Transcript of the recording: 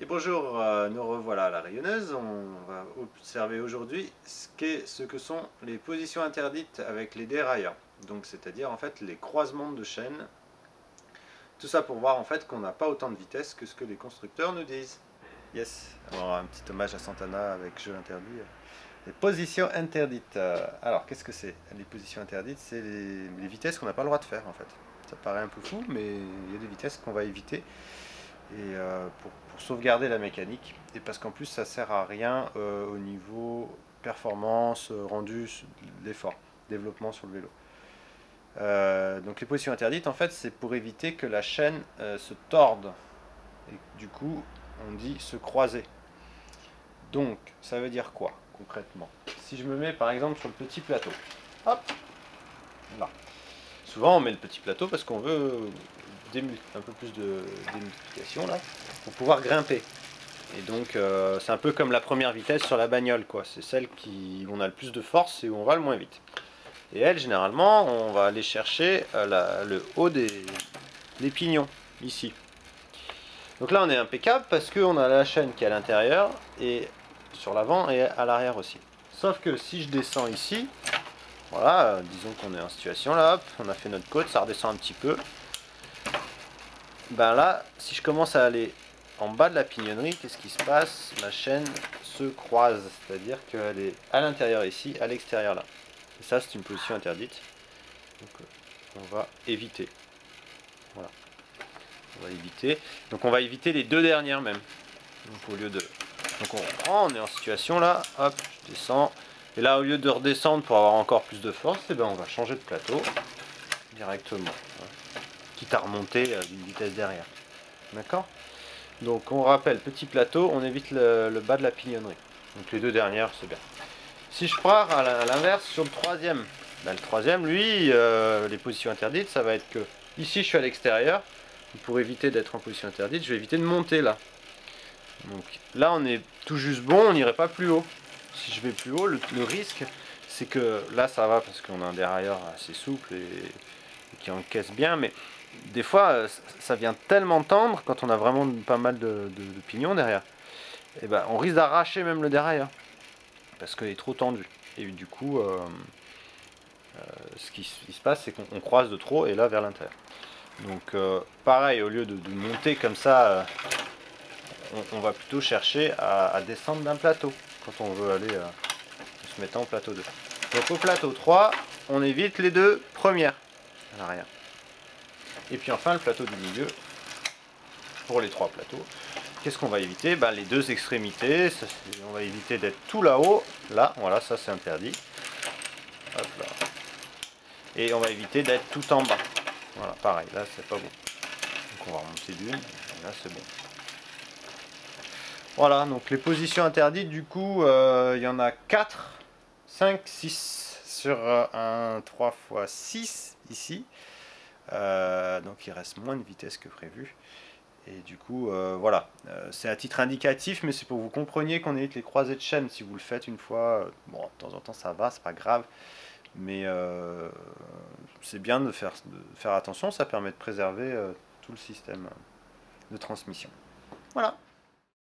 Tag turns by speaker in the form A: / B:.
A: Et bonjour, nous revoilà à la rayonneuse. On va observer aujourd'hui ce que sont les positions interdites avec les dérailleurs. Donc c'est-à-dire en fait les croisements de chaînes. Tout ça pour voir en fait qu'on n'a pas autant de vitesse que ce que les constructeurs nous disent. Yes, alors un petit hommage à Santana avec jeu interdit. Les positions interdites. Alors qu'est-ce que c'est? Les positions interdites, c'est les vitesses qu'on n'a pas le droit de faire en fait. Ça paraît un peu fou, mais il y a des vitesses qu'on va éviter. Et pour sauvegarder la mécanique, et parce qu'en plus ça sert à rien au niveau performance, rendu, l'effort, développement sur le vélo. Donc les positions interdites en fait c'est pour éviter que la chaîne se torde, et du coup on dit se croiser. Donc ça veut dire quoi concrètement? Si je me mets par exemple sur le petit plateau, hop, là. Souvent on met le petit plateau parce qu'on veut un peu plus de démultiplication là, pour pouvoir grimper. Et donc c'est un peu comme la première vitesse sur la bagnole, quoi. C'est celle où on a le plus de force et où on va le moins vite. Et elle, généralement, on va aller chercher le haut des pignons, ici. Donc là on est impeccable parce qu'on a la chaîne qui est à l'intérieur et sur l'avant et à l'arrière aussi. Sauf que si je descends ici, voilà, disons qu'on est en situation là, hop, on a fait notre côte, ça redescend un petit peu. Ben là, si je commence à aller en bas de la pignonnerie, qu'est-ce qui se passe? Ma chaîne se croise, c'est-à-dire qu'elle est à l'intérieur ici, à l'extérieur là. Et ça, c'est une position interdite. Donc, on va éviter. Voilà. On va éviter. Donc, on va éviter les deux dernières même. Donc, au lieu de. Donc, on reprend, on est en situation là. Hop, je descends. Et là, au lieu de redescendre pour avoir encore plus de force, eh ben, on va changer de plateau directement. Quitte à remonter d'une vitesse derrière. D'accord? Donc on rappelle, petit plateau, on évite le bas de la pignonnerie. Donc les deux dernières, c'est bien. Si je pars à l'inverse sur le troisième, ben, le troisième, lui, les positions interdites, ça va être que ici je suis à l'extérieur. Pour éviter d'être en position interdite, je vais éviter de monter là. Donc là on est tout juste bon, on n'irait pas plus haut. Si je vais plus haut, le risque, c'est que là ça va parce qu'on a un dérailleur assez souple et qui encaisse bien, mais des fois ça vient tellement tendre quand on a vraiment pas mal de pignons derrière, et ben on risque d'arracher même le dérailleur parce qu'il est trop tendu. Et du coup, ce qui se passe, c'est qu'on croise de trop et là vers l'intérieur. Donc pareil, au lieu de monter comme ça, on va plutôt chercher à descendre d'un plateau quand on veut aller se mettre en plateau 2. Donc au plateau 3, on évite les deux premières à l'arrière. Et puis enfin le plateau du milieu pour les trois plateaux. Qu'est-ce qu'on va éviter? Ben, les deux extrémités, on va éviter d'être tout là-haut, là, voilà, ça c'est interdit. Hop là. Et on va éviter d'être tout en bas. Voilà, pareil, là c'est pas bon. Donc on va remonter d'une, là c'est bon. Voilà, donc les positions interdites, du coup, il y en a 4, 5, 6 sur un 3 x 6 ici. Donc il reste moins de vitesse que prévu. Et du coup, voilà, c'est à titre indicatif, mais c'est pour que vous compreniez qu'on évite les croisées de chaîne. Si vous le faites une fois, bon, de temps en temps ça va, c'est pas grave, mais c'est bien de faire attention, ça permet de préserver tout le système de transmission. Voilà.